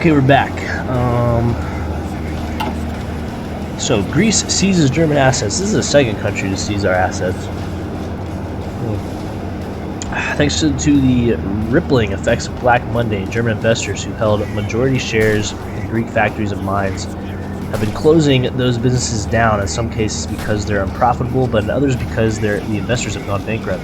Okay, we're back. So Greece seizes German assets. This is the second country to seize our assets. Thanks to the rippling effects of Black Monday, German investors who held majority shares in Greek factories and mines have been closing those businesses down, in some cases because they're unprofitable, but in others because the investors have gone bankrupt.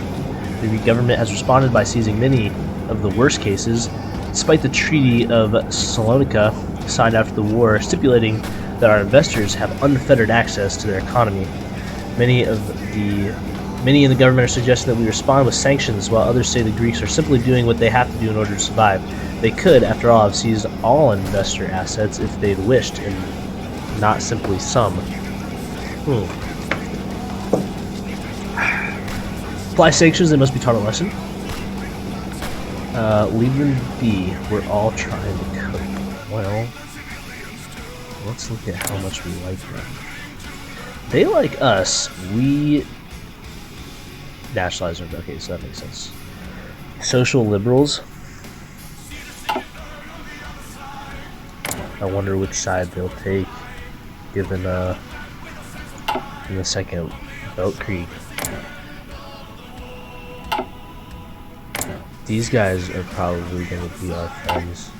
The Greek government has responded by seizing many of the worst cases, despite the Treaty of Salonika signed after the war, stipulating that our investors have unfettered access to their economy. Many in the government are suggesting that we respond with sanctions, while others say the Greeks are simply doing what they have to do in order to survive. They could, after all, have seized all investor assets if they'd wished, and not simply some. Apply sanctions, they must be taught a lesson. Leave them be. We're all trying to cope. Well, let's look at how much we like them. They like us. We nationalize them. Okay, so that makes sense. Social liberals. I wonder which side they'll take, given in the second Belt Creek. These guys are probably going to be our friends.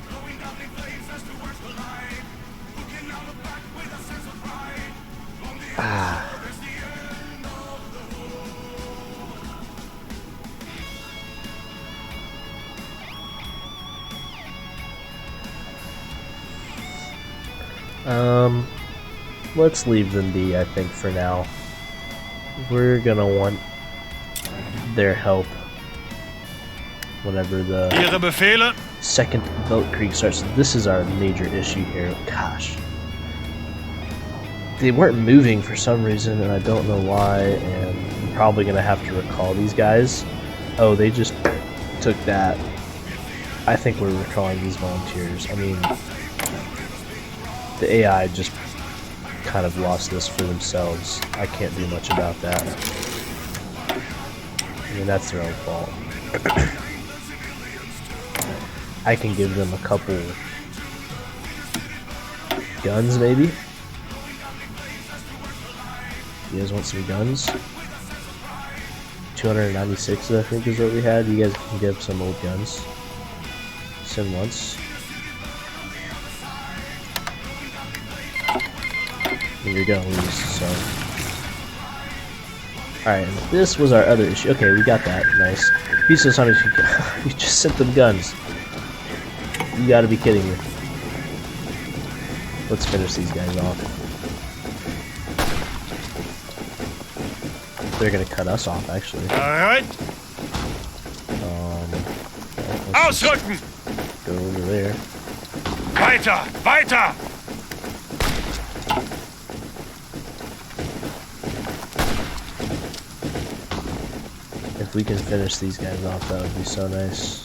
Let's leave them be, I think, for now. We're gonna want their help whenever the second Belt Creek starts. This is our major issue here. Gosh. They weren't moving for some reason, and I don't know why, and I'm probably gonna have to recall these guys. Oh, they just took that. I think we're recalling these volunteers. I mean, the AI just kind of lost this for themselves. I can't do much about that. I mean, that's their own fault. I can give them a couple guns, maybe. You guys want some guns? 296, I think, is what we had. You guys can give some old guns. Send once. And you're gonna lose, so. Alright, this was our other issue. Okay, we got that. Nice. Piece of something. We just sent them guns. You gotta be kidding me. Let's finish these guys off. They're gonna cut us off, actually. Alright. Ausrücken! Go over there. Weiter! Weiter! If we can finish these guys off, that would be so nice.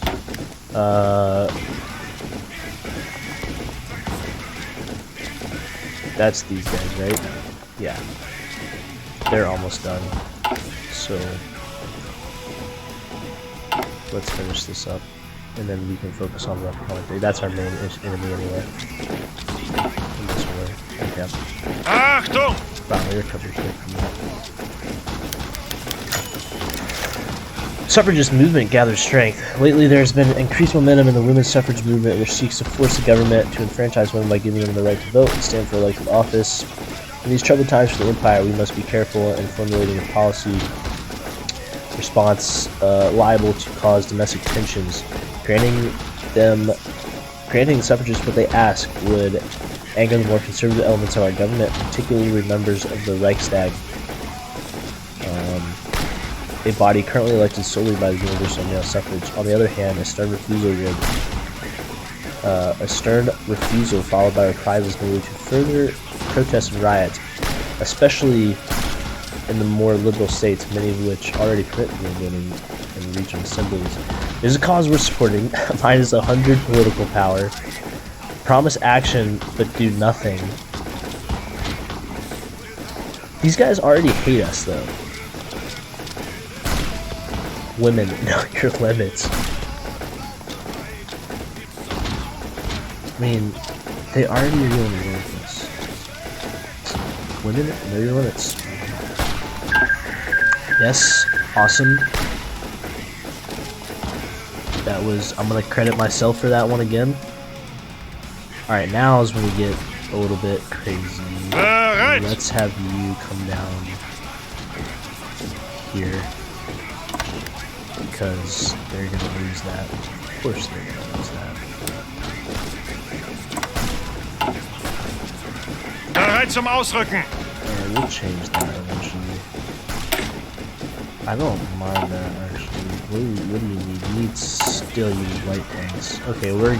That's these guys, right? Yeah. They're almost done. So let's finish this up, and then we can focus on the Republic. That's our main enemy anyway. In this war. Okay. Achtung! Finally recovered here from that. Suffragist movement gathers strength. Lately, there has been increased momentum in the women's suffrage movement, which seeks to force the government to enfranchise women by giving them the right to vote and stand for elected office. In these troubled times for the empire, we must be careful in formulating a policy response liable to cause domestic tensions. Granting the suffragists what they ask would anger the more conservative elements of our government, particularly members of the Reichstag, a body currently elected solely by the universal male suffrage. On the other hand, a stern refusal followed by reprisals may lead to further protests and riots, especially in the more liberal states, many of which already permit voting in regional assemblies. There's a cause we're supporting, minus 100 political power, promise action but do nothing. These guys already hate us, though. Women, know your limits. I mean, They already are dealing with this. Women, know your limits. Yes, awesome. That was, I'm gonna credit myself for that one again. Alright, now is when we get a little bit crazy. Let's have you come down here. Because they're gonna lose that. Of course they're gonna lose that. Bereit zum Ausrücken! Yeah, we'll change that eventually. I don't mind that actually. What do you need? You need still use light tanks. Okay, we're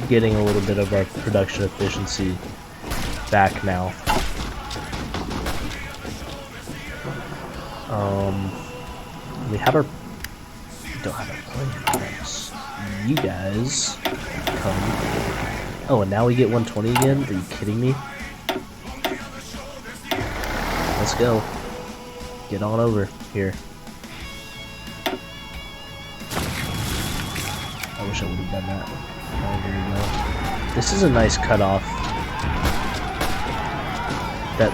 getting a little bit of our production efficiency back now. We have our don't have a plan. You guys come. Oh, and now we get 120 again? Are you kidding me? Let's go. Get on over here. I wish I would have done that. Oh, there we go. This is a nice cutoff. That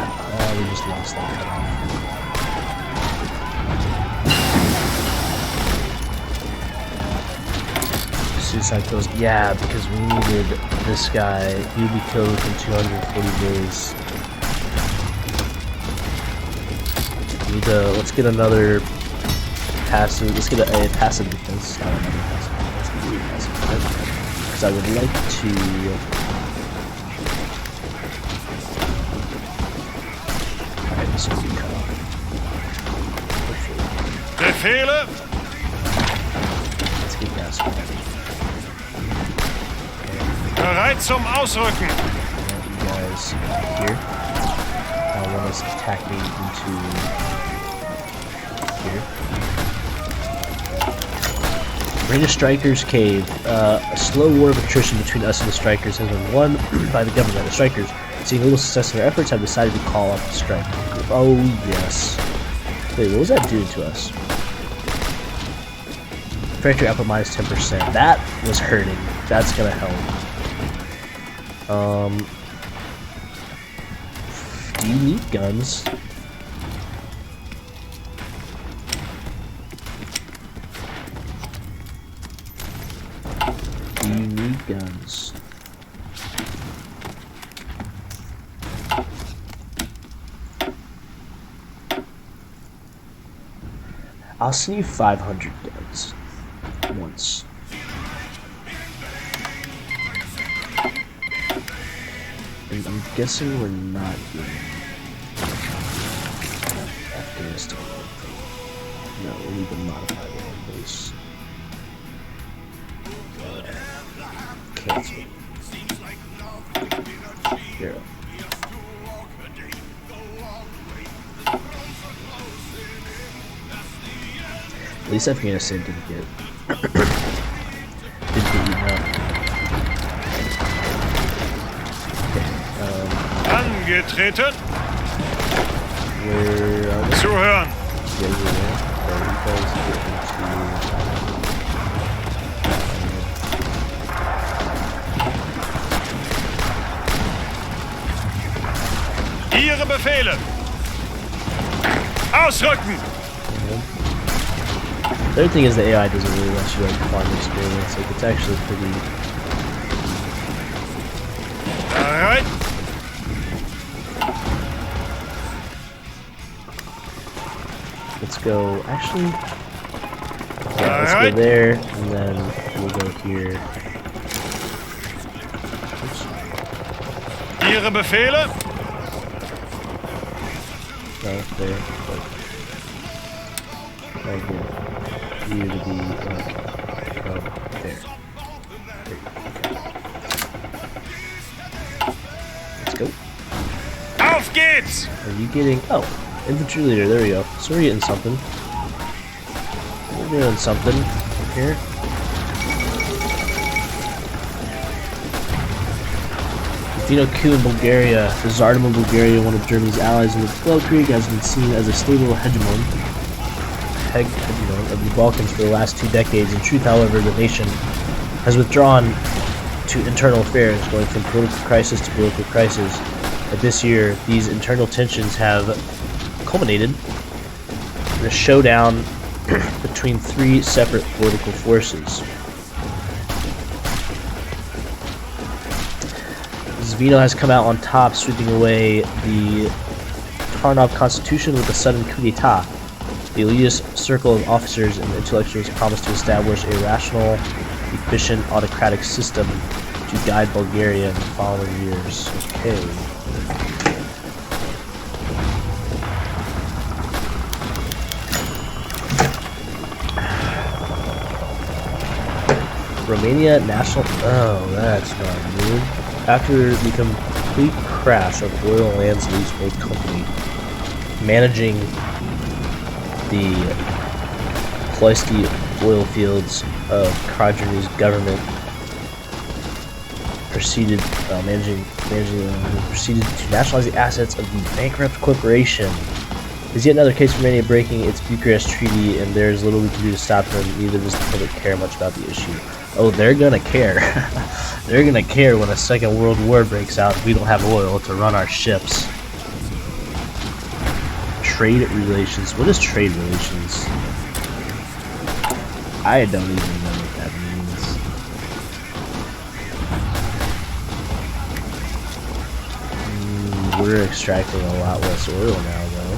we just lost that cutoff. Suicide kills. Yeah, because we needed this guy. He would be killed within 240 days. We need to, let's get another passive. Let's get a passive defense. Not another passive defense. Let's get a passive defense. Because I would like to. Alright, this will be cut off. Befehle! Let's get gas. Bereit zum Ausrücken! You guys here. I want us attacking into here. Bring a Strikers Cave. A slow war of attrition between us and the Strikers has been won by the government. The Strikers, seeing little success in their efforts, have decided to call off the strike. Oh yes. Wait, what was that doing to us? Factory output minus 10%. That was hurting. That's gonna help. Do you need guns? Do you need guns? I'll send you 500 guns. Once. And I'm guessing we're not getting Afghanistan. No, we need to modify the home base. Cancel. Here. At least Afghanistan didn't get eaten up. Angetreten! Where are they? Zuhören! Yeah, you guys get into... Ihre Befehle! Ausrücken! The other thing is the AI doesn't really let you like farm experience. Like it's actually pretty. Alright. Let's go. Actually, yeah, let's go there, and then we'll go here. Oops. Ihre Befehle? No, there. Right here. You to be like, there. Let's go. Auf geht's! Are you getting? Oh, infantry leader. There we go. So we're getting something. We're doing something here. If you know coup in Bulgaria, the Tsardom of Bulgaria, one of Germany's allies in the Krieg, has been seen as a stable hegemon of the Balkans for the last 2 decades. In truth, however, the nation has withdrawn to internal affairs, going from political crisis to political crisis. But this year, these internal tensions have culminated in a showdown between three separate political forces. Zvino has come out on top, sweeping away the Tarnov constitution with a sudden coup d'etat. The elitist circle of officers and intellectuals promised to establish a rational, efficient, autocratic system to guide Bulgaria in the following years. Okay. Romania National... Oh, that's not good. After the complete crash of Oil Lansley's old company, managing the Ploisty oil fields of Krajini's government proceeded proceeded to nationalize the assets of the bankrupt corporation. Is yet another case of Romania breaking its Bucharest Treaty, and there is little we can do to stop them. Neither does the public care much about the issue. Oh, they're gonna care. They're gonna care when a second world war breaks out. We don't have oil to run our ships. Trade relations. What is trade relations? I don't even know what that means. We're extracting a lot less oil now, though.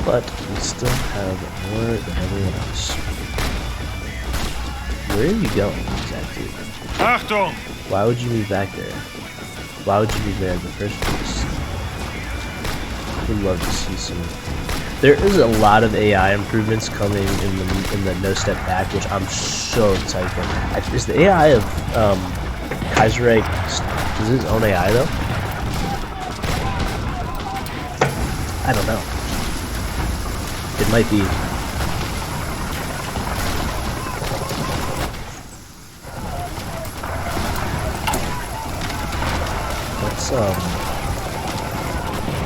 But we still have more than everyone else. Where are you going exactly? Achtung! Why would you move back there? Why would you move there in the first place? Would love to see some. There is a lot of AI improvements coming in the No Step Back, which I'm so excited for. Is the AI of Kaiserreich, does his own AI though? I don't know. It might be.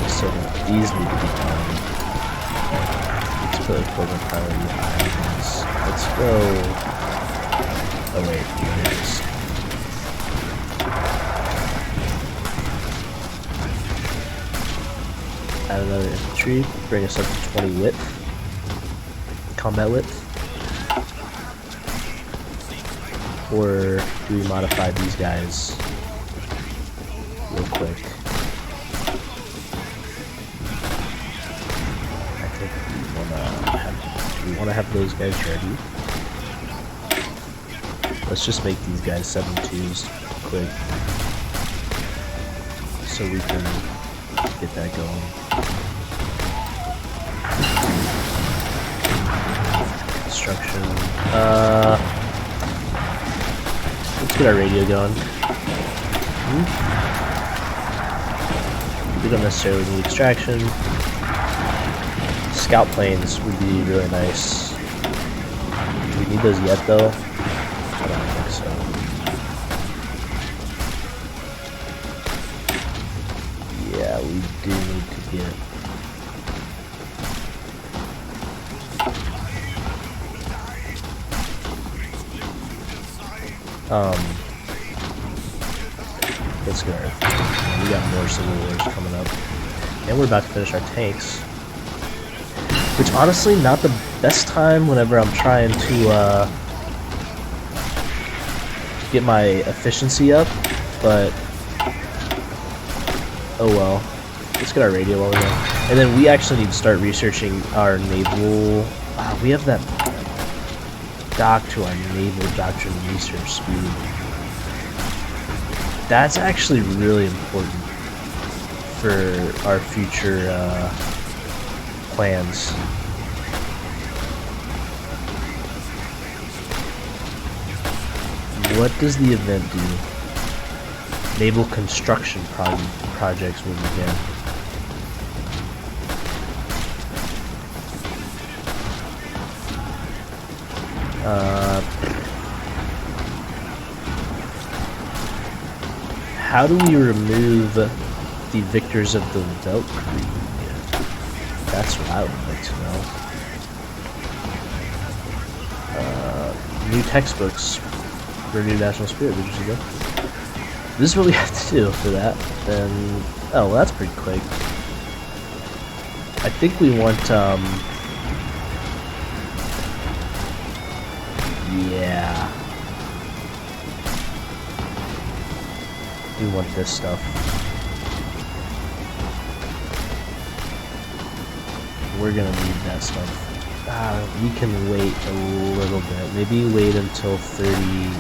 So these need to be done. Let's put a program priority items. Let's go. Oh wait, here it is. Add another infantry, bring us up to 20 width. Combat width. Or do we modify these guys real quick? I think we wanna have those guys ready. Let's just make these guys 7-2s quick, so we can get that going. Construction. Let's get our radio going. We don't necessarily need extraction. Scout planes would be really nice. Do we need those yet though? I don't think so. Yeah, we do need to get. Let's go. We got more civil wars coming up, and we're about to finish our tanks. Which honestly, not the best time whenever I'm trying to get my efficiency up, but oh well. Let's get our radio while we're there. And then we actually need to start researching our naval. We have that dock to our naval doctrine research speed. That's actually really important for our future plans. What does the event do? Naval construction projects will begin. How do we remove the victors of the Valkyrie? That's what I would like to know. New textbooks. Renew national spirit, did you see that? This is what we have to do for that. Then, oh, well, that's pretty quick. I think we want, yeah. We want this stuff. We're gonna need that stuff. We can wait a little bit. Maybe wait until 30.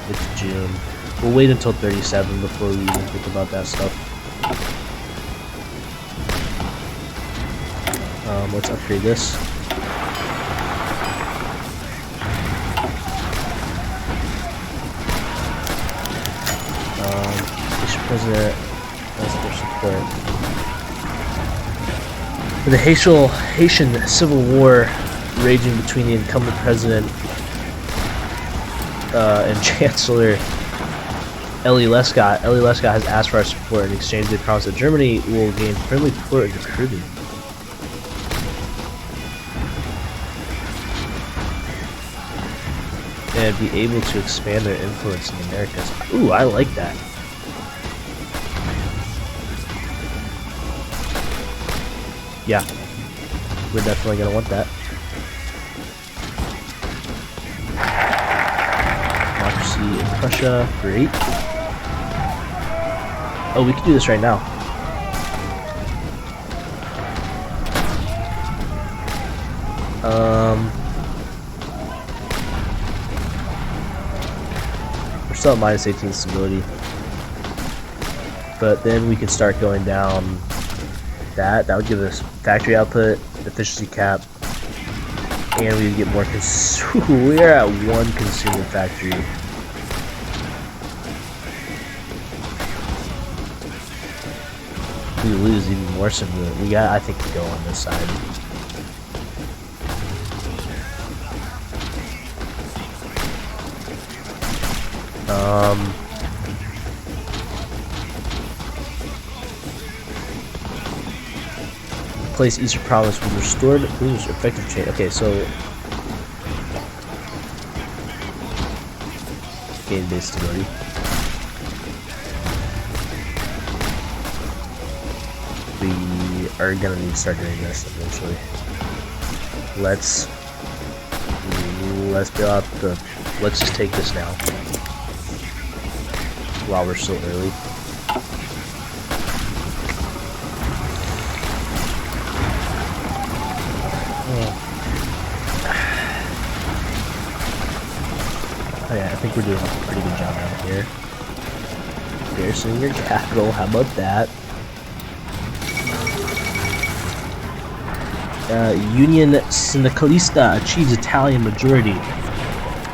It's June. We'll wait until 37 before we even think about that stuff. Let's upgrade this. President, that's their support. For the Haitian Civil War raging between the incumbent president and Chancellor Elie Lescott. Elie Lescott has asked for our support. In exchange, they promise that Germany will gain friendly support in the Caribbean. And be able to expand their influence in the Americas. Ooh, I like that. Yeah, we're definitely gonna want that. Democracy in Prussia, great. Oh, we can do this right now. We're still at minus 18 stability, but then we can start going down. That would give us factory output, efficiency cap, and we would get more we are at 1 consumer factory. We lose even more stability. We got, I think, to go on this side. Place Eastern Province was restored. Effective change. Okay, so gain base stability. We are gonna need to start doing this eventually. Let's build out the. Let's just take this now while we're still early. Oh yeah, I think we're doing a pretty good job out here. Garrisoning your capital, how about that? Union Syndicalista achieves Italian majority.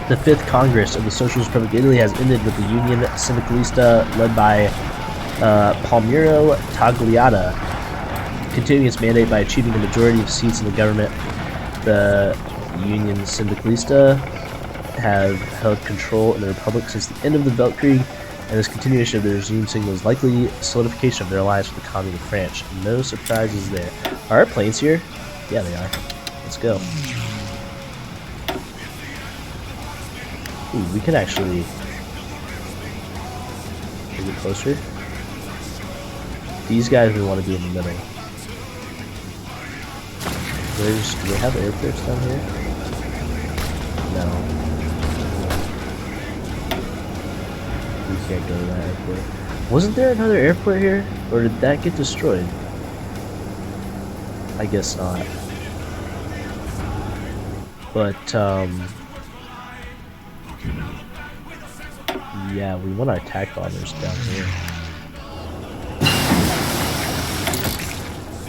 The 5th Congress of the Socialist Republic of Italy has ended with the Union Syndicalista led by Palmiro Tagliata continuing its mandate by achieving a majority of seats in the government. The Union Syndicalista have held control in the Republic since the end of the Weltkrieg, and this continuation of the regime signals likely solidification of their alliance with the Commune of France. No surprises there. Are our planes here? Yeah, they are. Let's go. Ooh, we can actually get closer. These guys we want to be in the middle. Do they have airports down here? No. We can't go to that airport. Wasn't there another airport here? Or did that get destroyed? I guess not. But, yeah, we want our attack bombers down here.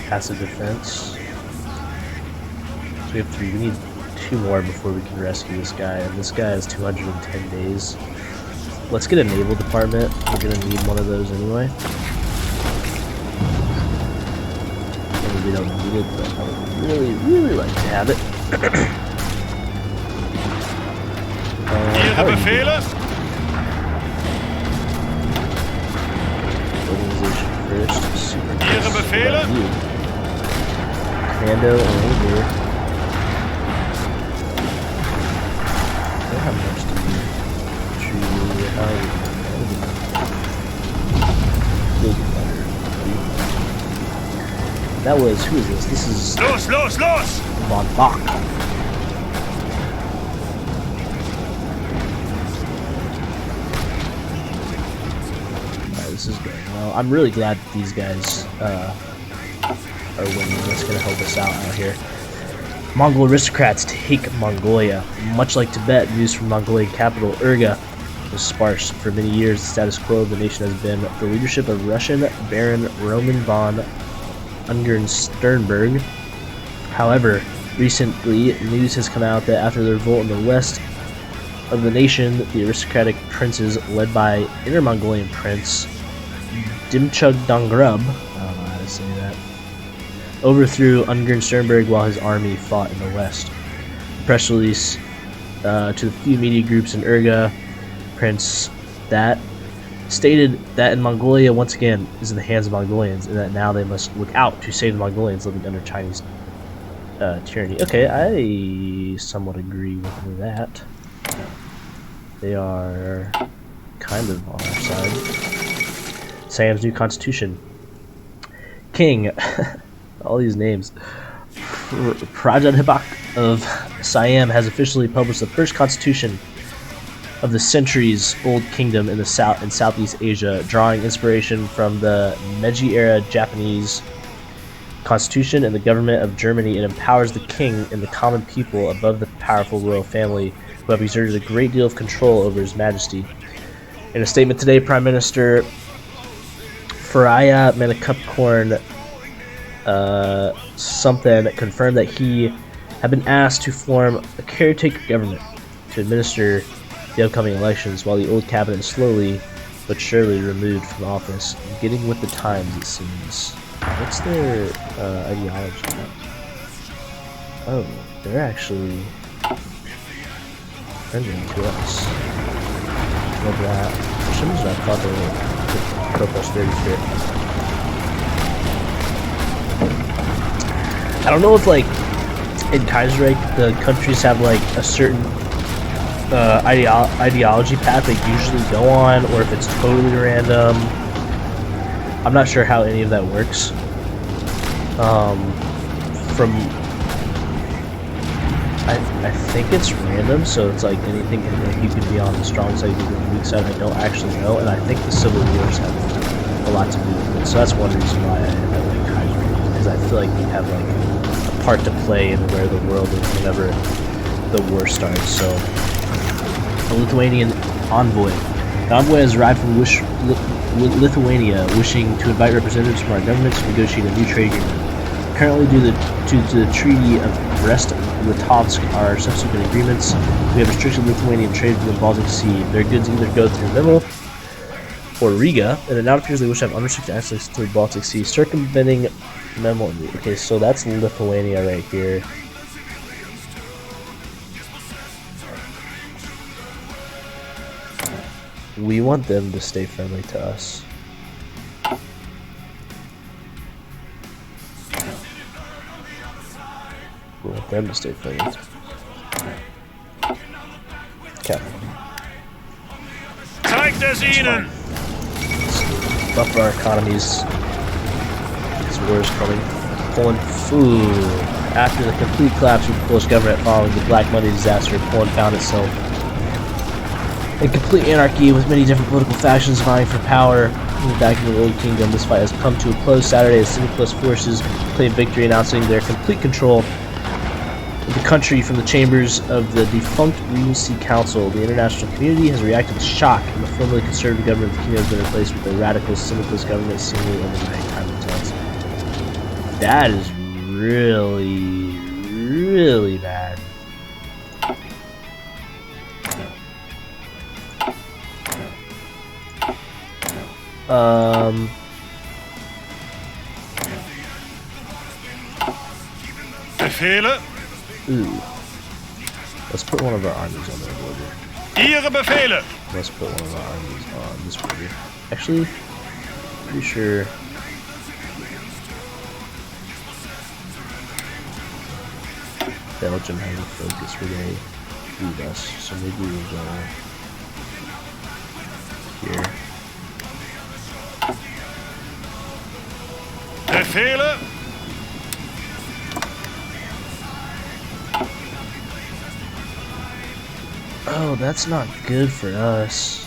Passive defense. So we have 3. We need 2 more before we can rescue this guy. And this guy has 210 days. Let's get a naval department. We're gonna need one of those anyway. Maybe we don't need it, but I would really like to have it. Ihre Befehle? Organization first. Super Ihre Befehle? Commando and Ranger. Don't have much to do. That was, who is this? This is Los, los, los! Von Bach. Alright, this is going well. I'm really glad that these guys are winning. That's going to help us out here. Mongol aristocrats take Mongolia. Much like Tibet, news from Mongolian capital Urga was sparse. For many years, the status quo of the nation has been the leadership of Russian Baron Roman von Ungern Sternberg. However, recently news has come out that after the revolt in the west of the nation, the aristocratic princes led by Inner Mongolian Prince Dimchug Dongrub, I don't know how to say that, overthrew Ungern Sternberg while his army fought in the west. A press release to the few media groups in Urga, Prince that stated that in Mongolia once again is in the hands of Mongolians, and that now they must look out to save the Mongolians living under Chinese tyranny. Okay, I somewhat agree with that. They are kind of on our side. Siam's new constitution. King, all these names. Prajanhibak of Siam has officially published the first constitution of the centuries-old kingdom in the South and Southeast Asia, drawing inspiration from the Meiji-era Japanese constitution and the government of Germany. It empowers the king and the common people above the powerful royal family, who have exerted a great deal of control over His Majesty. In a statement today, Prime Minister Faria Manakupkorn something confirmed that he had been asked to form a caretaker government to administer the upcoming elections, while the old cabinet is slowly but surely removed from office. Getting with the times, it seems. What's their ideology? Oh, they're actually friendly to us. Love that. For some reason I thought they were pro-prosperity spirit. I don't know if, like, in Kaiserreich, the countries have, like, a certain ideology path they usually go on, or if it's totally random. I'm not sure how any of that works. I think it's random, so it's like anything you can be on the strong side, you can be on the weak side. I don't actually know, and I think the civil wars have a lot to do with it. So that's one reason why I like Kaiserreich, because I feel like you have like a part to play in where the world is whenever the war starts. So a Lithuanian envoy. The envoy has arrived from Lithuania, wishing to invite representatives from our government to negotiate a new trade agreement. Currently, due to the Treaty of Brest-Litovsk, our subsequent agreements, we have restricted Lithuanian trade from the Baltic Sea. Their goods either go through Memel or Riga, and it now appears they wish to have unrestricted access to the Baltic Sea, circumventing Memel and Riga. Okay, so that's Lithuania right here. We want them to stay friendly to us. We want them to stay friendly. Okay. Zeigt es ihnen! Buff our economies. This war is coming. Poland, food. After the complete collapse of the Polish government following the Black Monday disaster, Poland found itself in complete anarchy, with many different political factions vying for power. Back in the old kingdom, this fight has come to a close Saturday as syndicalist forces claimed victory, announcing their complete control of the country from the chambers of the defunct Regency Council. The international community has reacted with shock, and the formerly conservative government of the kingdom has been replaced with a radical syndicalist government seemingly overnight. Time to tell. That is really, really bad. Befehle? Ooh. Let's put one of our armies on that border. Ihre Befehle! Let's put one of our armies on this border. Actually, pretty sure. Belgium has a focus where they lead us, so maybe we'll go here. Befehle. Oh, that's not good for us.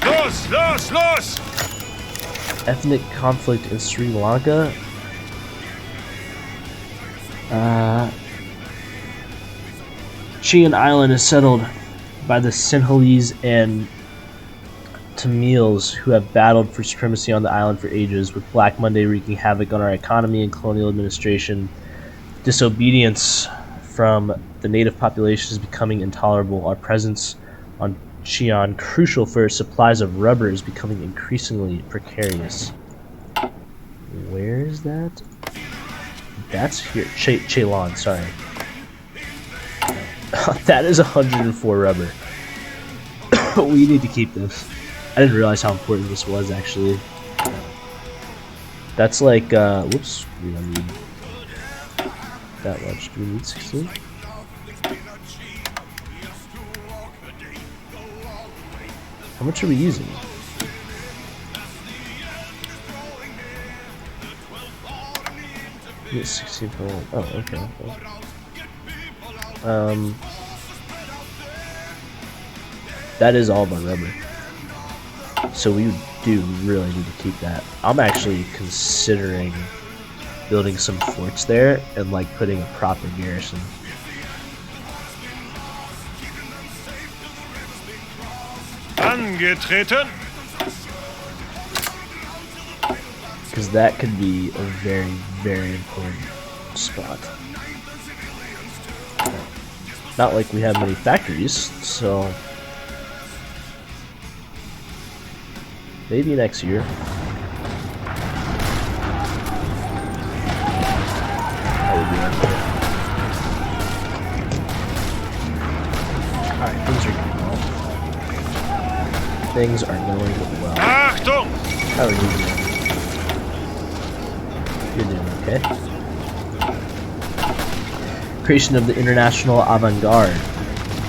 Los, los, los! Ethnic conflict in Sri Lanka. Chian Island is settled by the Sinhalese and Tamils who have battled for supremacy on the island for ages, with Black Monday wreaking havoc on our economy and colonial administration. Disobedience from the native population is becoming intolerable. Our presence on Chian, crucial for supplies of rubber, is becoming increasingly precarious. Where is that? That's here. Ceylon, sorry. That is 104 rubber. We need to keep this. I didn't realize how important this was, actually. That's like, whoops, we don't need that much. Do we need 16? How much are we using? We get 16.1. Oh, okay. That is all my rubber. So we do really need to keep that. I'm actually considering building some forts there and like putting a proper garrison. Angetreten. Because that could be a very, very important spot. Not like we have many factories, so maybe next year. That would be okay. Alright, things are going well. Things are going well. Achtung! How are you doing? You're doing okay. Creation of the International Avant-Garde.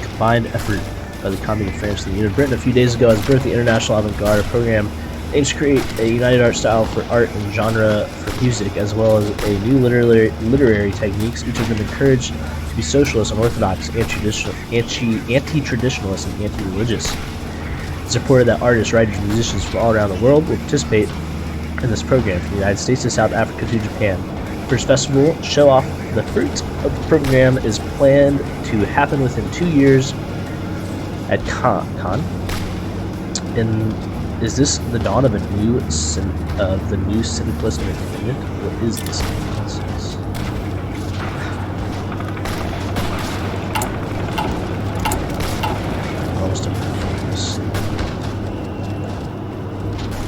Combined effort by the Communist France and the Union of Britain a few days ago has birthed the International Avant-Garde, a program aims to create a united art style for art and genre for music, as well as a new literary techniques, each of them encouraged to be socialist, unorthodox, anti-traditionalist, and anti-religious. It's reported that artists, writers, and musicians from all around the world will participate in this program, from the United States to South Africa to Japan. First festival, show off the fruit of the program, is planned to happen within 2 years at Con. And is this the dawn of a new syndicalist entertainment? What is this nonsense? Almost done.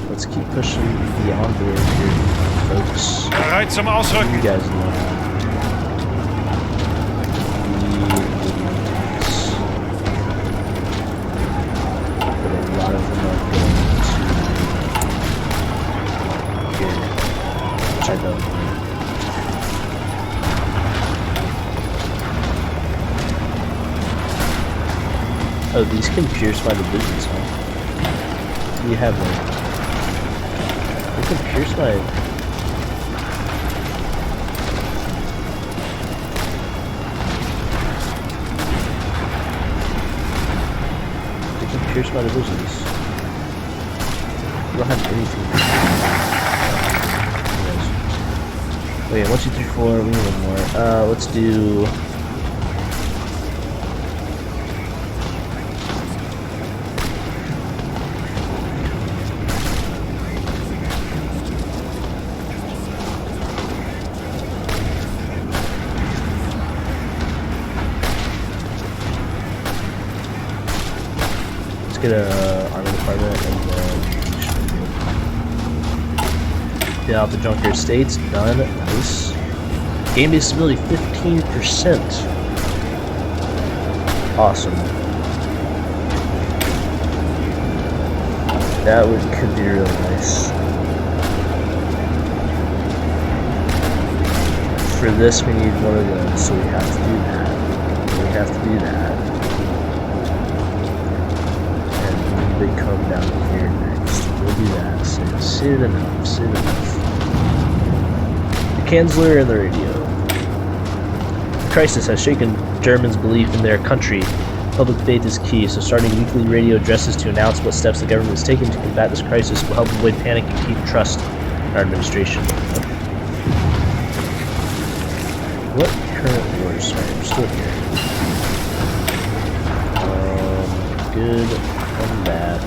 Let's keep pushing beyond there here, folks. Bereit zum Ausrücken. You guys know. But a lot of them are going to here, which I don't. Oh, these can pierce my divisions, huh? You have one. They can pierce my... They can pierce my divisions. We don't have anything. Wait, 1, 2, 3, 4, we need one more. Let's do... get a army department and then get out the junker estates. Done. Nice. Game based stability 15%. Awesome. That could be really nice. For this we need one of those, so we have to do that. We have to do that. probably come down here next. We'll do that soon enough. The Kanzler and the radio. The crisis has shaken Germans' belief in their country. Public faith is key, so starting weekly radio addresses to announce what steps the government is taking to combat this crisis will help avoid panic and keep trust in our administration. What current wars? Sorry, I'm still here. Good on that.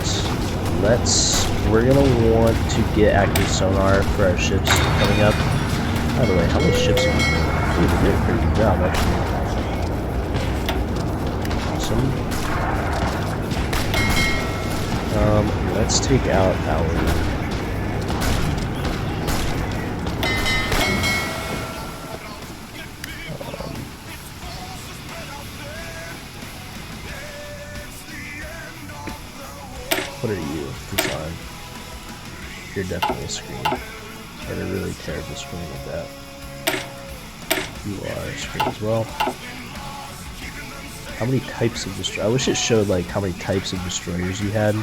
We're gonna want to get active sonar for our ships coming up. By the way, how many ships are we doing? They did a pretty good job, actually. Awesome. Let's take out our what are you? Design. You're definitely a screen. And a really terrible screen like that. You are a screen as well. How many types of destroyers? I wish it showed like how many types of destroyers you had.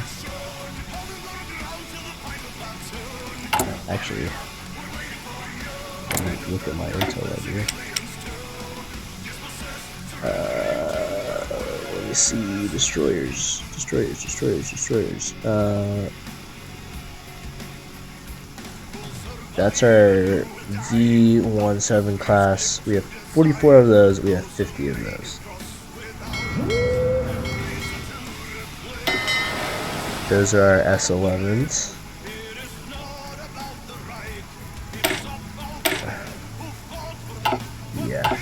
Actually, let me look at my intel ledger. Let me see. Destroyers. That's our V17 class. We have 44 of those. We have 50 of those. Those are our S11s. Yeah.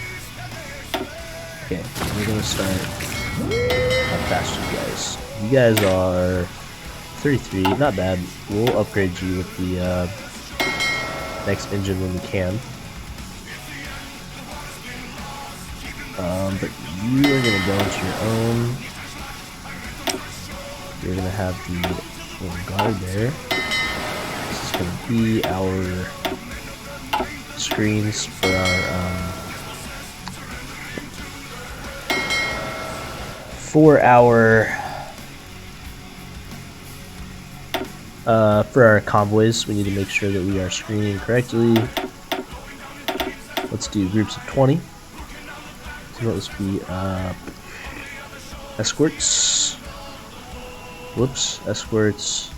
Okay, we're gonna start. How fast you guys? You guys are 33, not bad. We'll upgrade you with the next engine when we can. But you are gonna go into your own. You're gonna have the little guard there. This is gonna be our screens for our for our convoys. We need to make sure that we are screening correctly. Let's do groups of 20. So let's be escorts. Whoops, escorts.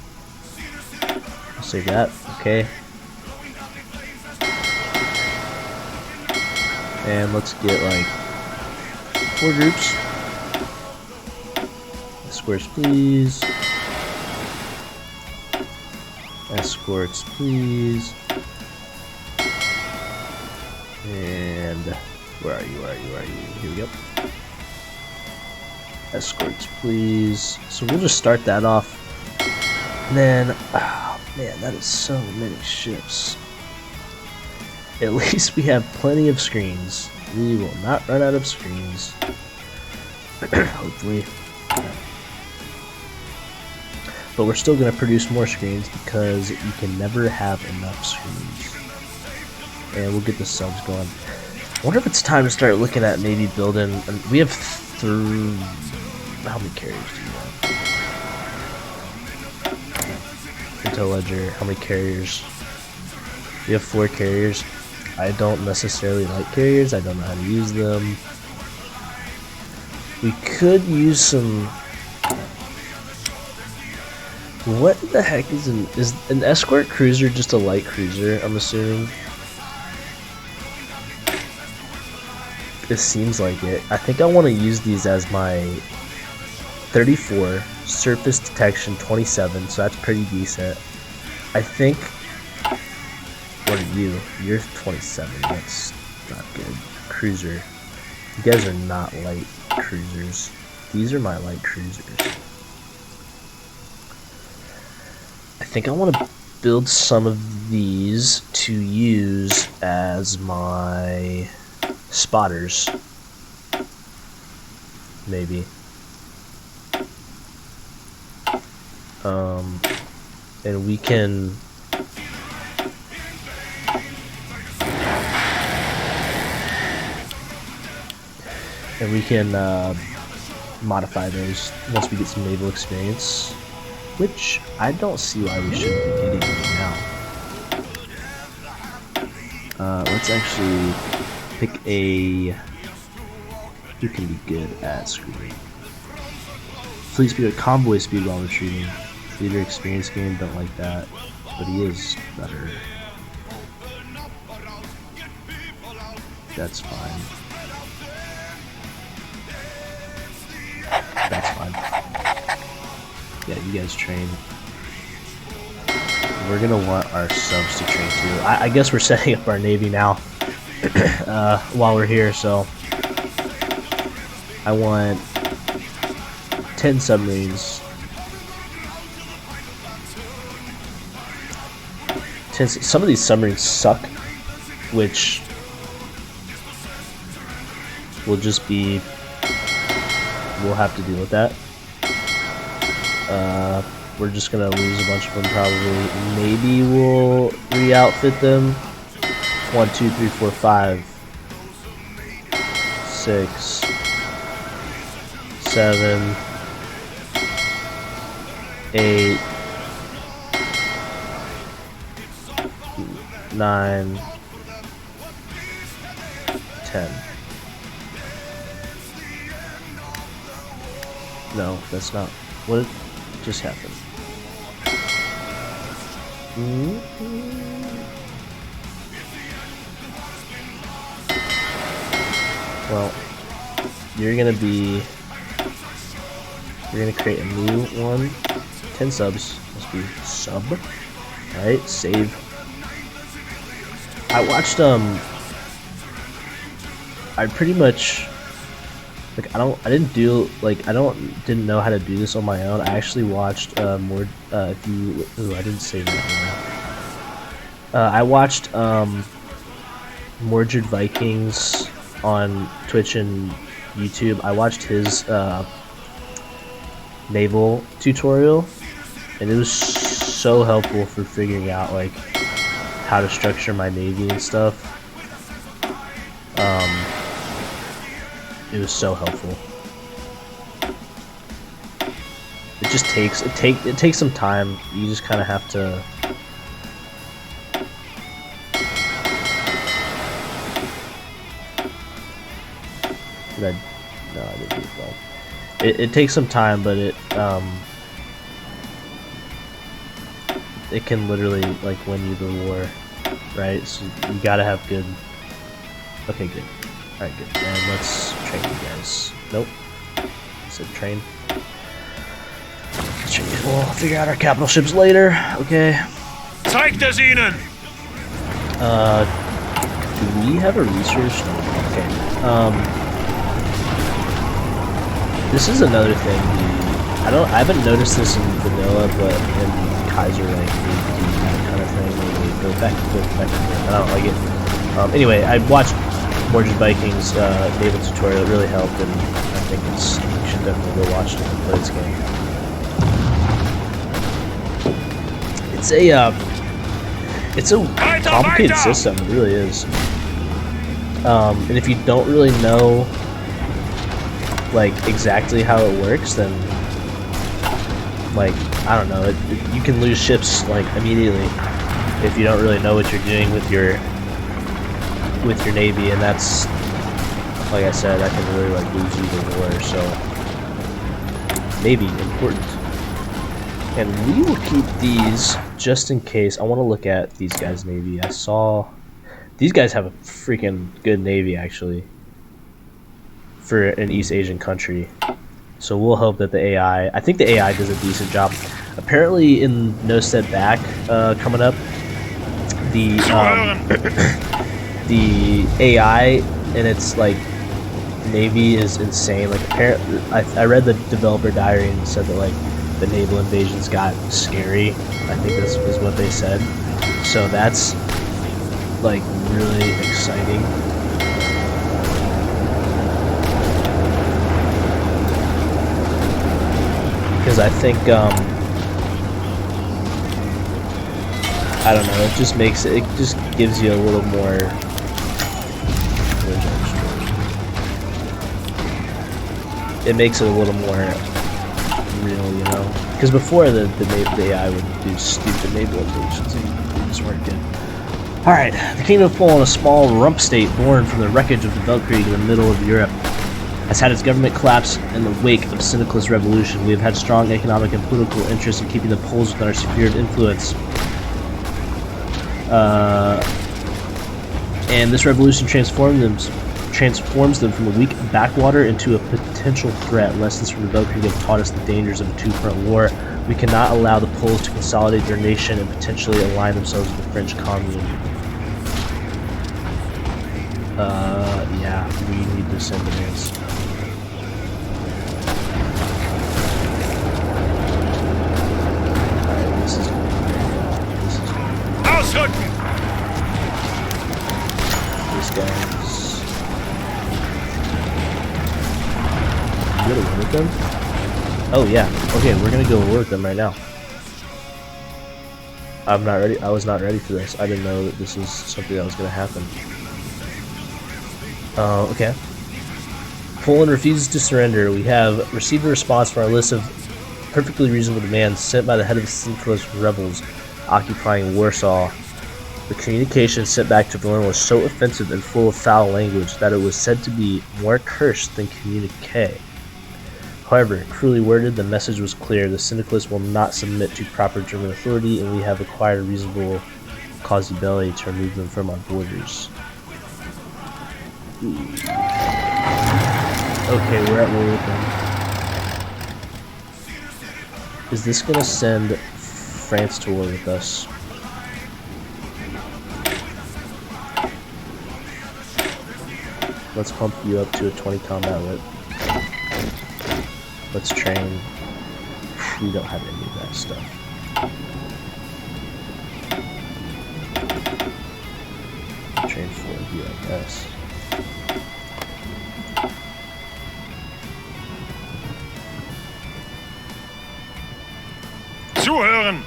I'll say that. Okay. And let's get like 4 groups. Escorts, please. Escorts, please. And where are you? Here we go. Escorts, please. So we'll just start that off. And then, oh man, that is so many ships. At least we have plenty of screens. We will not run out of screens. Hopefully. But we're still going to produce more screens because you can never have enough screens. And we'll get the subs going. I wonder if it's time to start looking at maybe building. We have how many carriers do you have? Intel Ledger, how many carriers? We have 4 carriers. I don't necessarily like carriers. I don't know how to use them. We could use some. What the heck is an escort cruiser just a light cruiser, I'm assuming? It seems like it. I think I want to use these as my 34, surface detection 27, so that's pretty decent. I think, what are you? You're 27, that's not good. Cruiser. You guys are not light cruisers. These are my light cruisers. I think I want to build some of these to use as my spotters. Maybe. And we can modify those once we get some naval experience. which I don't see why we shouldn't be getting it now. Let's actually pick a who can be good at screaming. Fleet speed or convoy speed while retrieving. Leader experience game, don't like that, but he is better. That's fine. That's fine. Yeah, you guys train. We're gonna want our subs to train too. I guess we're setting up our navy now while we're here, so I want 10 submarines. Some of these submarines suck, which will just be, we'll have to deal with that. We're just gonna lose a bunch of them probably. Maybe we'll re-outfit them. 1, 2, 3, 4, 5, 6, 7, 8, 9, 10. No, that's not what just happened. Well, you're gonna create a new one. 10 subs. Must be sub. Alright, save. I watched I pretty much like didn't know how to do this on my own. I actually watched more I didn't say that. I watched Mordred Vikings on Twitch and YouTube. I watched his naval tutorial, and it was so helpful for figuring out like how to structure my navy and stuff. It was so helpful. It just takes it takes some time. You just kind of have to. No, I didn't do it well. It takes some time, but it can literally like win you the war, right? So you gotta have good. Okay, good. All right, good. And let's train you guys. Nope. I said train. Let's train. We'll figure out our capital ships later. Okay. Zeigt es ihnen! Do we have a research? Okay. This is another thing. I haven't noticed this in vanilla, but in Kaiserreich they do that kind of thing where they go back and forth. I don't like it. Anyway, I watched Mordred Vikings naval tutorial. It really helped, and I think you should definitely go watch it and play this game. It's a complicated system. It really is. And if you don't really know like exactly how it works, then like I don't know, you can lose ships like immediately if you don't really know what you're doing with your navy, and that's like I said, that can really like lose you the war. So navy important, and we will keep these just in case. I want to look at these guys' navy. I saw these guys have a freaking good navy actually for an East Asian country. So we'll hope that the AI, I think the AI does a decent job. Apparently in No Stead Back coming up, the the AI and its like navy is insane. Like apparently, I read the developer diary and said that like the naval invasions got scary. I think this is what they said. So that's like really exciting. Because I think, I don't know, it just makes it just gives you a little more, it makes it a little more real, you know? Because before the AI would do stupid naval operations and they just weren't good. Alright, the Kingdom of Poland, a small rump state born from the wreckage of the Weltkrieg in the middle of Europe, has had its government collapse in the wake of Syndicalist revolution. We have had strong economic and political interest in keeping the Poles within our sphere of influence. And this revolution transforms them from a weak backwater into a potential threat. Lessons from the Weltkrieg have taught us the dangers of a two-front war. We cannot allow the Poles to consolidate their nation and potentially align themselves with the French Commune. Yeah, we need to send demands. Alright, this is Ausrücken! this guy's... You gonna war with them? Oh yeah, okay, we're gonna go war with them right now. I'm not ready. I was not ready for this. I didn't know that this was something that was gonna happen. Okay. Poland refuses to surrender. We have received a response from our list of perfectly reasonable demands sent by the head of the Syndicalist rebels occupying Warsaw. The communication sent back to Berlin was so offensive and full of foul language that it was said to be more cursed than communique. However, cruelly worded, the message was clear. The Syndicalists will not submit to proper German authority, and we have acquired a reasonable cause belli to remove them from our borders. Okay, we're at war with them. Is this gonna send France to war with us? Let's pump you up to a 20 combat whip. Let's train. We don't have any of that stuff. Train 4 would be like this. Zuhören!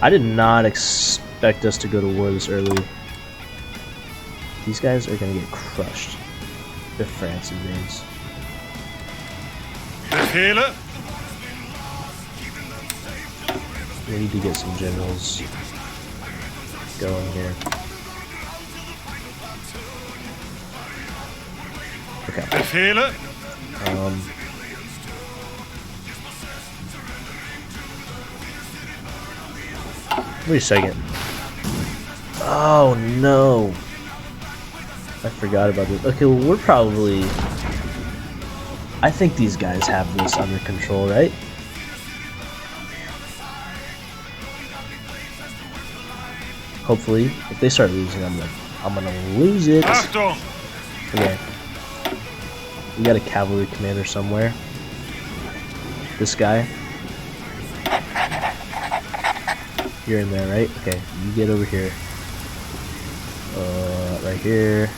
I did not expect us to go to war this early. These guys are gonna get crushed if France invades. Befehle? We need to get some generals going here. Okay. Befehle? Wait a second. Oh no. I forgot about this. Okay, well we're probably... I think these guys have this under control, right? Hopefully, if they start losing, I'm gonna lose it. Achtung! Okay. We got a cavalry commander somewhere. This guy. You're in there, right? Okay, you get over here. Right here.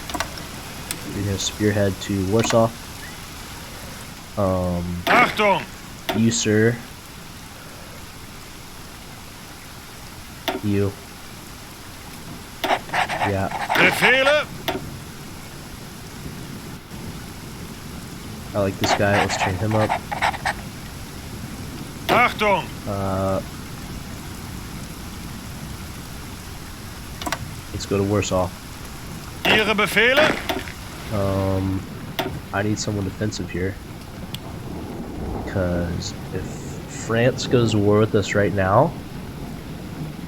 You're gonna spearhead to Warsaw. Achtung! You, sir. You. Yeah. Befehle? I like this guy. Let's train him up. Achtung! Let's go to Warsaw. Ihre Befehle? I need someone defensive here. Because if France goes to war with us right now,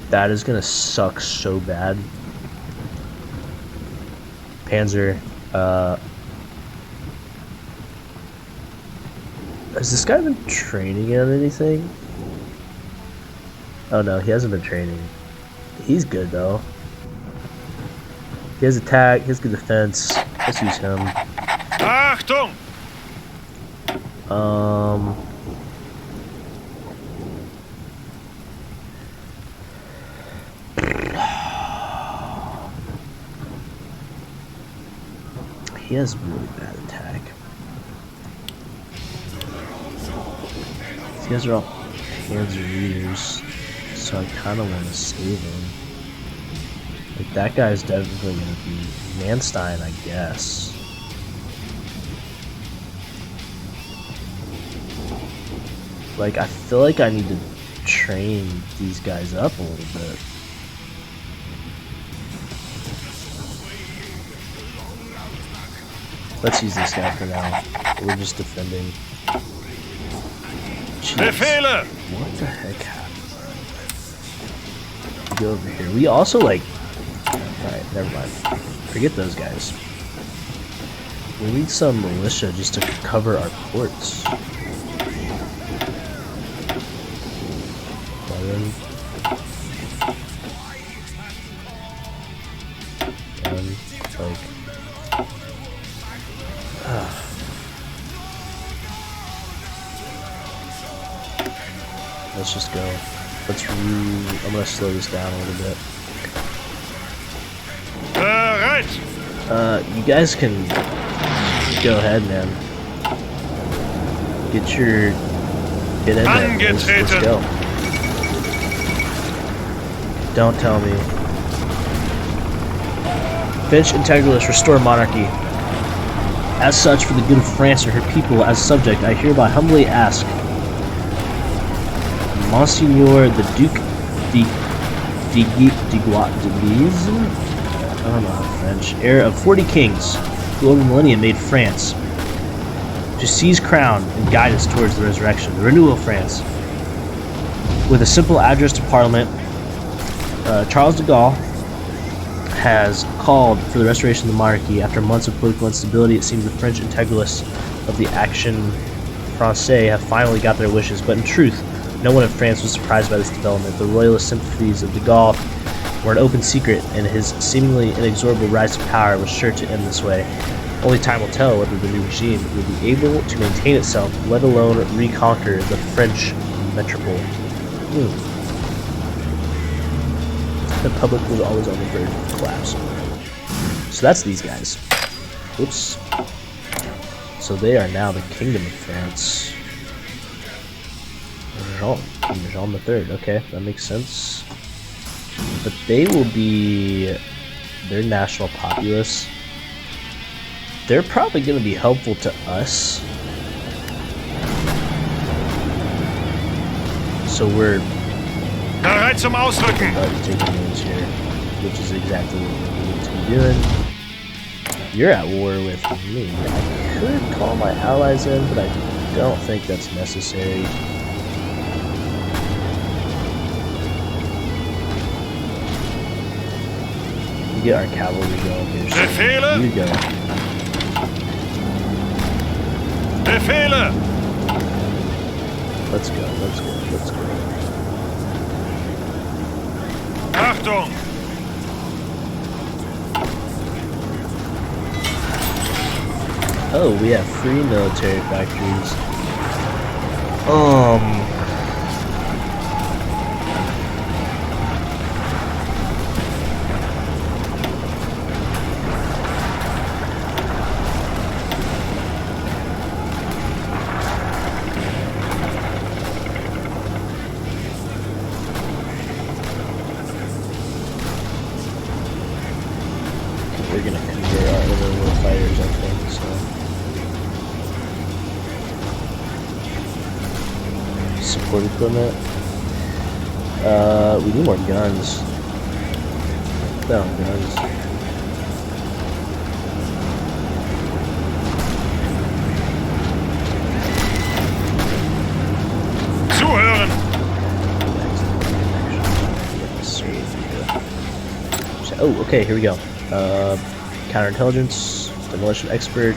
that is gonna suck so bad. Panzer, has this guy been training on anything? Oh no, he hasn't been training. He's good though. He has attack, he has good defense. Let's use him. Achtung! He has really bad attack. These guys are all Panzer leaders, so I kind of want to save him. Like, that guy's definitely going to be Manstein, I guess. Like, I feel like I need to train these guys up a little bit. Let's use this guy for now. We're just defending. Jeez. Befehle! What the heck happened? Go over here. We also, like... Alright, never mind. Forget those guys. We need some militia just to cover our ports. Like... Let's just go. I'm gonna slow this down a little bit. Bereit! You guys can go ahead, man. Get in there. Let's go. Don't tell me. Finch Integralists, restore monarchy. As such, for the good of France and her people as subject, I hereby humbly ask Monseigneur the Duc de Guise, I don't know French, heir of 40 kings, who over millennia made France, to seize crown and guide us towards the resurrection, the renewal of France. With a simple address to Parliament, Charles de Gaulle has called for the restoration of the monarchy. After months of political instability, it seems the French integralists of the Action Française have finally got their wishes, but in truth, no one in France was surprised by this development. The royalist sympathies of de Gaulle were an open secret, and his seemingly inexorable rise to power was sure to end this way. Only time will tell whether the new regime will be able to maintain itself, let alone reconquer the French metropole. The public was always on the verge of collapse. So that's these guys. Whoops. So they are now the Kingdom of France. Jean the Third. Okay, that makes sense. But they will be their national populace. They're probably going to be helpful to us. So we're Bereit zum Ausrücken! taking names here, which is exactly what we need to be doing. You're at war with me. I could call my allies in, but I don't think that's necessary. We get our cavalry going here. So Befehle! you go. Befehle! Let's go. Achtung! Oh, we have free military factories. We're gonna convert our little fighters, I think, so. Support equipment. We need more guns. No, guns. Zuhören! Oh, okay, here we go. Counterintelligence, demolition expert.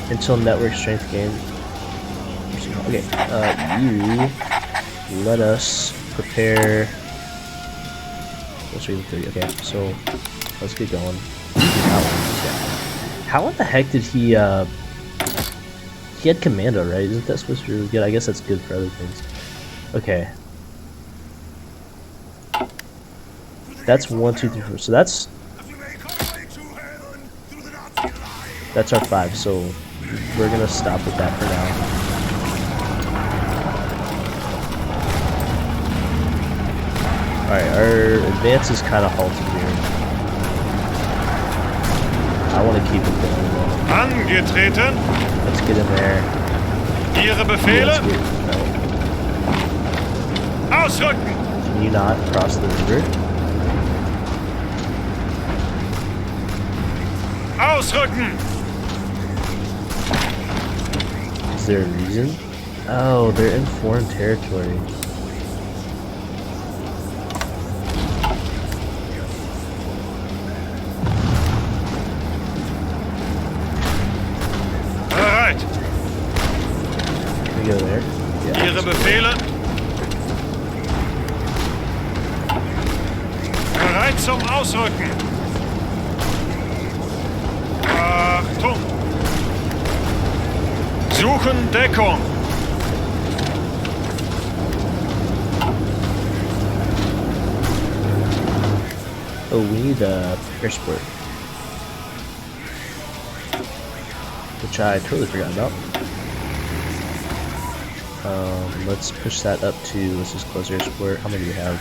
Intel network strength gain. Okay, you let us prepare. Let's read the 30. Okay, so let's get going. How in the heck did he? He had commando, right? Isn't that supposed to be really good? I guess that's good for other things. Okay. That's 1, 2, 3, 4. So that's our 5. So we're gonna stop with that for now. All right, our advance is kind of halted here. I want to keep it going though. Angetreten. Let's get in there. Ihre Let's Befehle. get, no. Ausrücken. Can you not cross the river? Ausrücken. Is there a reason? Oh, they're in foreign territory. Bereit. Can we go there? Yeah. Ihre Befehle. Bereit zum Ausrücken. Achtung. Suchen Deckung. Oh, we need a air support, which I totally forgot about. Let's push that up to, let's just close air support. How many do we have?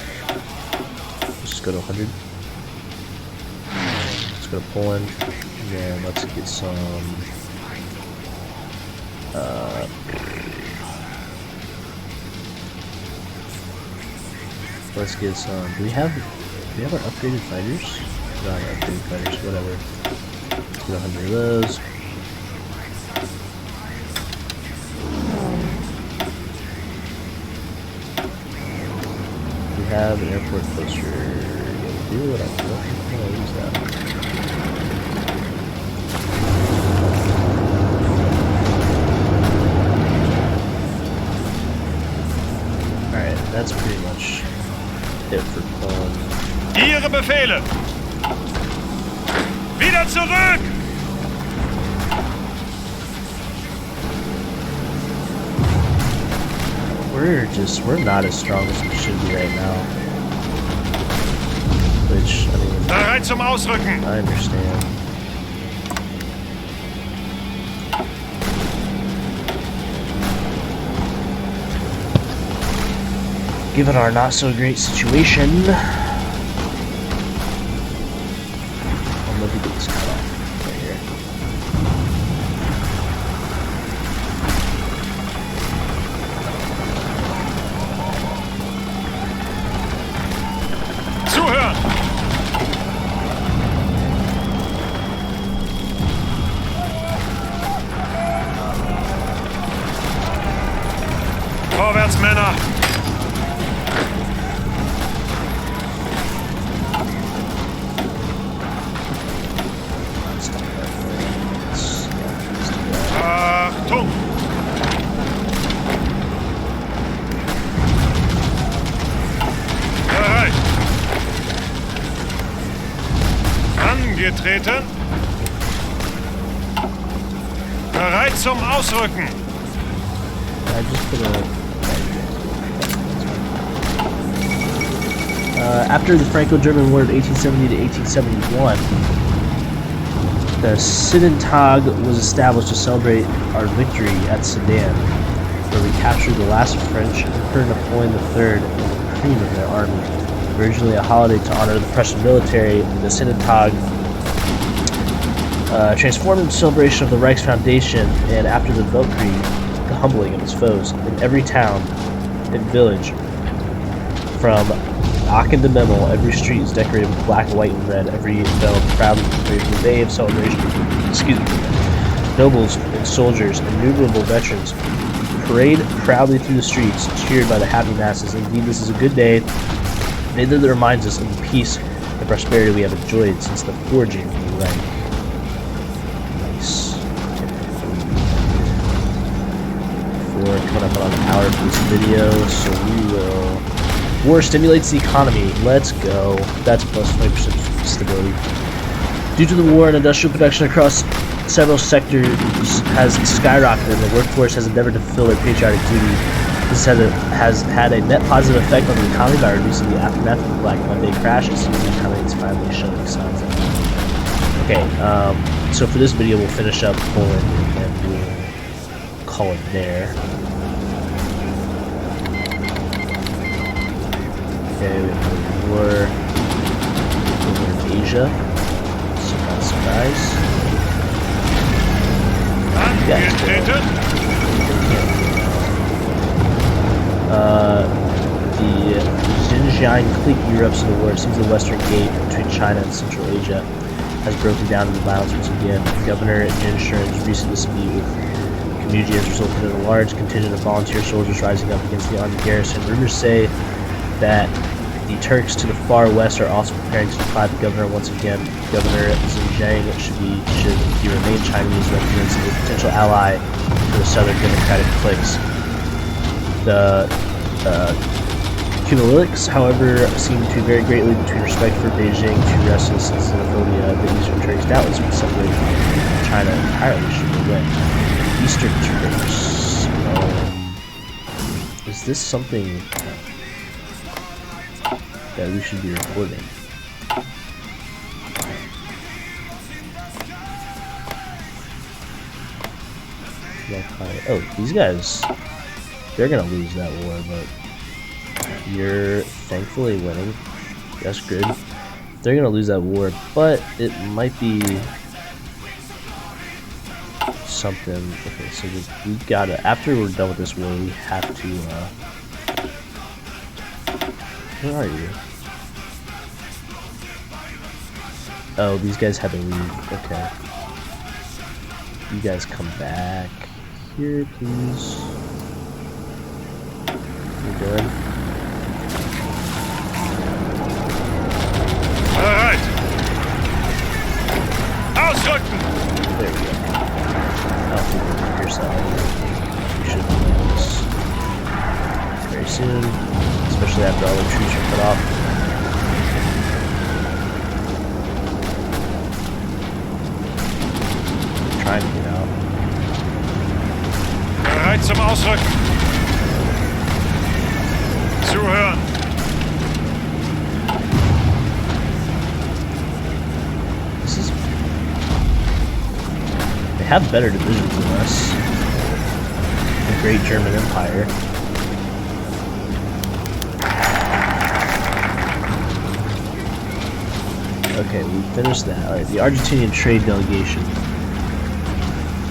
Let's just go to 100. Let's go to Poland, and then let's get some, let's get some, do we have our upgraded fighters? Not our upgraded fighters, whatever. Let's get 100 of those. We have an airport poster. Yeah, we do. What else? I don't want to use that. Alright, that's pretty much it for Poland. Ihre Befehle. Wieder zurück. We're not as strong as we should be right now. Which, I mean, Bereit zum Ausrücken. I understand. Given our not so great situation, I'm gonna get this cut off right here. Zuhören. Vorwärts, Männer. Achtung. Bereit. Angetreten. Bereit zum Ausrücken. I just put a. After the Franco-German War of 1870 to 1871, the Sittentag was established to celebrate our victory at Sedan, where we captured the last French Emperor Napoleon III and the cream of their army. Originally a holiday to honor the Prussian military, the Sittentag transformed into celebration of the Reich's foundation, and after the Weltkrieg, the humbling of its foes. In every town and village, from Aachen to Memel, every street is decorated with black, white, and red. Every bell proudly proclaims the day of celebration. Excuse me. Nobles and soldiers, innumerable veterans, parade proudly through the streets, cheered by the happy masses. Indeed, this is a good day, a day that reminds us of the peace and prosperity we have enjoyed since the forging of the Reich. Nice. We're coming up on an hour for this video, so we will. War stimulates the economy. Let's go. That's plus 20% stability. Due to the war, and industrial production across several sectors has skyrocketed, and the workforce has endeavored to fulfill their patriotic duty. This has had a net positive effect on the economy by reducing the aftermath of the Black Monday crash, and the economy is finally showing signs of it. Okay, so for this video, we'll finish up Poland, and we'll call it there. Okay, we have war over in Asia. Surprise, surprise. guys go. Getreten. The Xinjiang clique erupts in the war. It seems the western gate between China and Central Asia has broken down into violence once again. Governor Jinshiren's recent dispute with Kamuji has resulted in a large contingent of volunteer soldiers rising up against the armed garrison. Rumors say that the Turks to the far west are also preparing to defy the governor once again. Governor Xinjiang should he remain Chinese, represents a potential ally for the southern democratic cliques. The Kumaliks, however, seem to vary greatly between respect for Beijing to restless and xenophobia. The Eastern Turks doubtless would separate China entirely should they win. Eastern Turks. Is this something that we should be recording? Oh, these guys, they're gonna lose that war, but you're thankfully winning. That's good. They're gonna lose that war, but it might be something. Okay, so we gotta, after we're done with this war, we have to, where are you? Oh, these guys had to leave. Okay. You guys come back here, please. You're good. Bereit. Ausrücken. There we go. I don't think we'll leave your side. We should land this very soon, especially after all the troops are cut off. Trying to get out. Bereit zum Ausrücken. Zuhören. This is... They have better divisions than us. The Great German Empire. Okay, we finished that. Alright, the Argentinian trade delegation.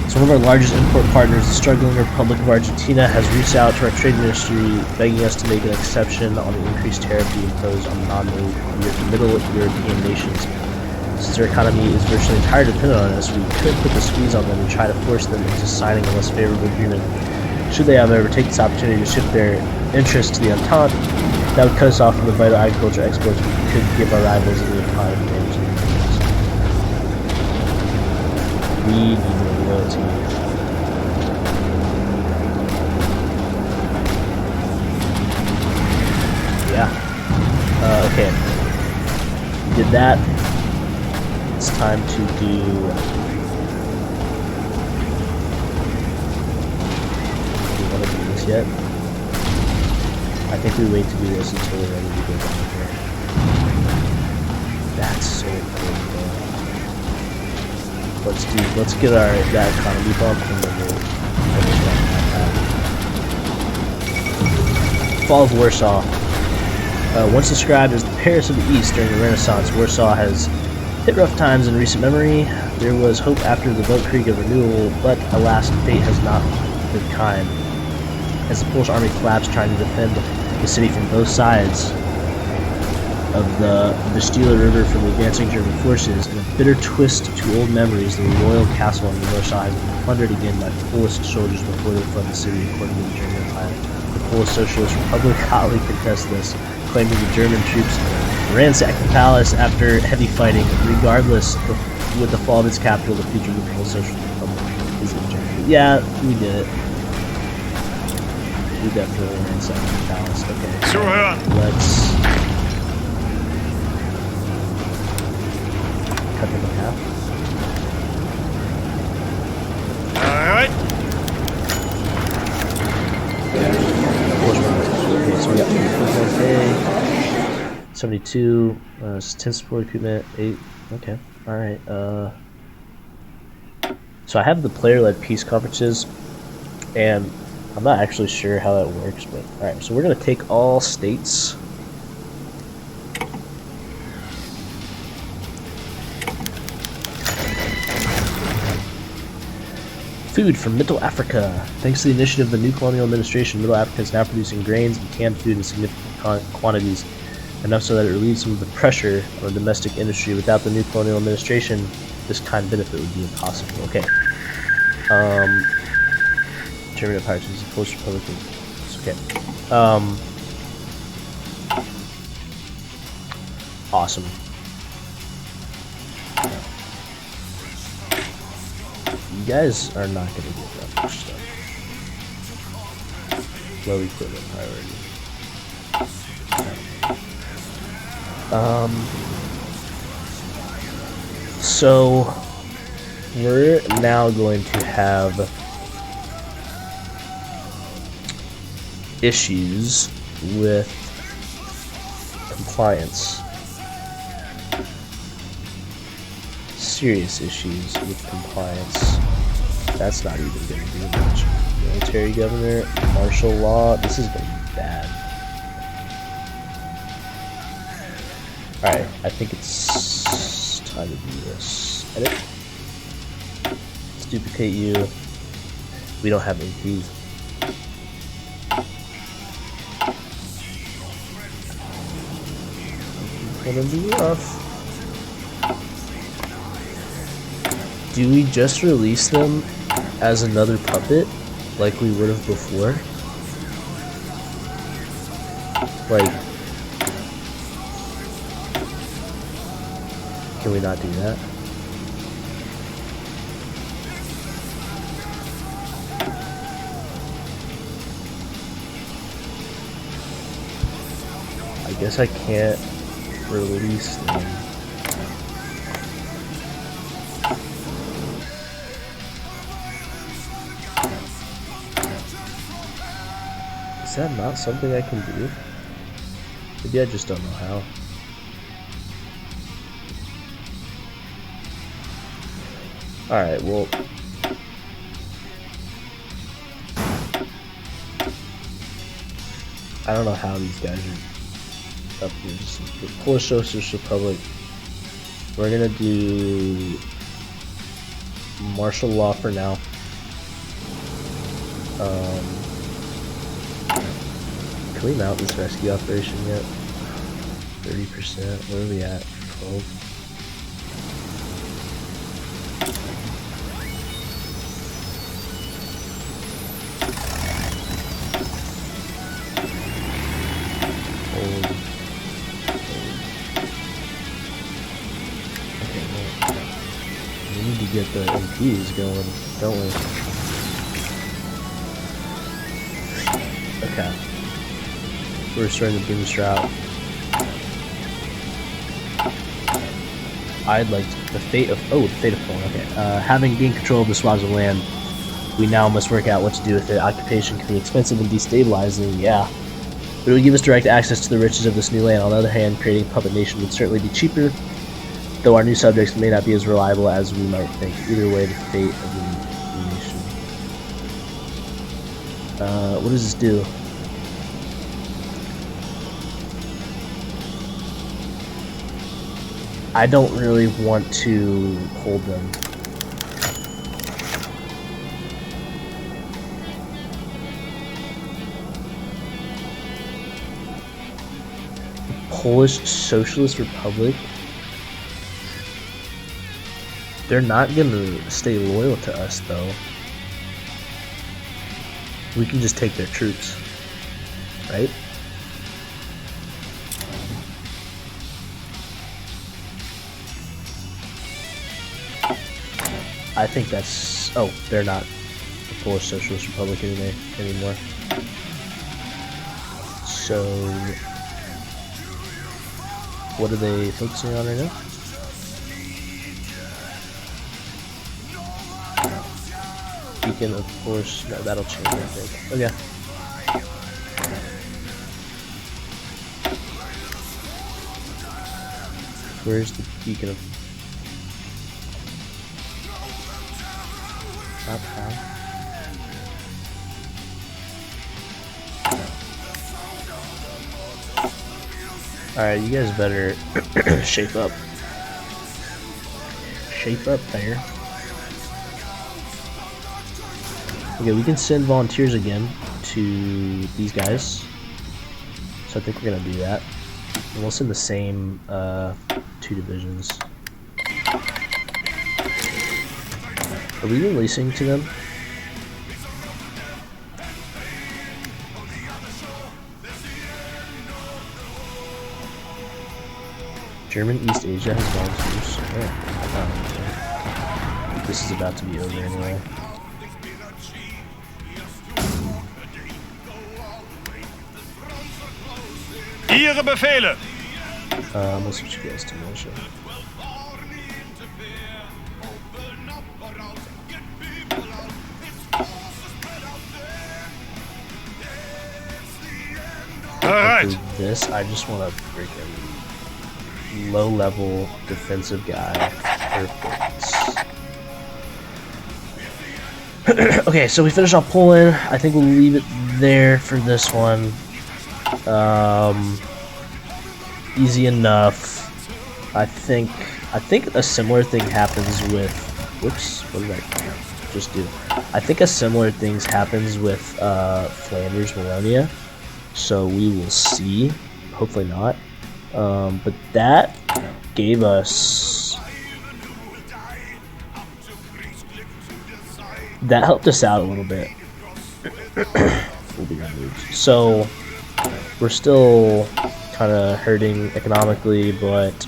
So one of our largest import partners, the struggling Republic of Argentina, has reached out to our trade ministry begging us to make an exception on the increased tariff we impose on non-Middle European nations. Since their economy is virtually entirely dependent on us, we could put the squeeze on them and try to force them into signing a less favorable agreement. Should they, however, take this opportunity to shift their interests to the Entente, that would cut us off from the vital agriculture exports we could give our rivals in the economy. We need more loyalty. Yeah. Okay. We did that. It's time to do... Do we want to do this yet? I think we wait to do this until we're ready to go down here. That's so important though. Let's get that economy bump and then we'll finish that. Fall of Warsaw. Once described as the Paris of the East during the Renaissance, Warsaw has hit rough times in recent memory. There was hope after the Weltkrieg of renewal, but alas, fate has not been kind. As the Polish army collapsed trying to defend the city from both sides of the Vistula River from the advancing German forces, in a bitter twist to old memories, the royal castle in Warsaw has been plundered again by Polish soldiers before they fled the city, according to the German Empire. The Polish Socialist Republic hotly contests this, claiming the German troops ransacked the palace after heavy fighting. Regardless, with the fall of its capital, the future of the Polish Socialist Republic is in jeopardy. Yeah, we did it. We definitely ransacked the palace. Okay. Let's cut them in half. Alright. Okay, so we got 4K, 72, 10 support equipment, 8. Okay, alright. So I have the player-led peace conferences, and I'm not actually sure how that works, but alright, so we're going to take all states. Food from Middle Africa. Thanks to the initiative of the new colonial administration, Middle Africa is now producing grains and canned food in significant quantities, enough so that it relieves some of the pressure on the domestic industry. Without the new colonial administration, this kind of benefit would be impossible. Okay. German Empire is a Polish Republic. It's okay. Awesome. You guys are not going to get that much stuff. Low equipment priority. So we're now going to have issues with compliance. Serious issues with compliance. That's not even going to do much. Military governor, martial law. This is going to be bad. Alright, I think it's time to do this. Edit. Let's duplicate you. We don't have APs. Gonna be rough. Do we just release them as another puppet like we would have before? Like, can we not do that? I guess I can't release them. Is that not something I can do? Maybe I just don't know how. Alright, well... I don't know how these guys are up here. Just the Polish Socialist Republic. We're gonna do martial law for now. Can we mount this rescue operation yet? 30%. Where are we at? 12. Okay, well, we need to get the MPs going, don't we? Okay. We're starting to boost route. I'd like the fate of Poland. Okay. Having gained control of the swaths of land, we now must work out what to do with it. Occupation can be expensive and destabilizing, yeah. But it would give us direct access to the riches of this new land. On the other hand, creating a puppet nation would certainly be cheaper, though our new subjects may not be as reliable as we might think. Either way, the fate of the nation. What does this do? I don't really want to hold them. Polish Socialist Republic? They're not gonna stay loyal to us, though. We can just take their troops, right? I think that's... Oh, they're not the Polish Socialist Republic anymore. So... what are they focusing on right now? Beacon of Force... No, that'll change, I think. Okay. Where's the Beacon of... Not how. Alright, you guys better shape up. Shape up there. Okay, we can send volunteers again to these guys. So I think we're gonna do that. And we'll send the same 2 divisions. Are we releasing to them? German East Asia has volunteers. Oh, this is about to be over anyway. Ihre Befehle! Let's switch you guys to militia. Alright. For this, I just want to freaking low-level defensive guy. Perfect. Okay, so we finished off Poland. I think we'll leave it there for this one. Easy enough. I think a similar thing happens with. Whoops! What did I just do? I think a similar thing happens with Flanders, Wallonia. So we will see. Hopefully not. But that gave us. That helped us out a little bit. Will be removed. So we're still kind of hurting economically, but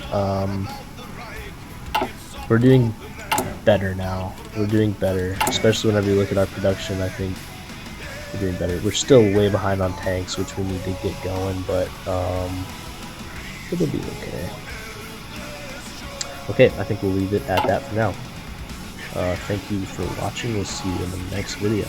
we're doing better now. We're doing better, especially whenever you look at our production. I think we're doing better. We're still way behind on tanks, which we need to get going, but it'll be okay. Okay, I think we'll leave it at that for now. Thank you for watching. We'll see you in the next video.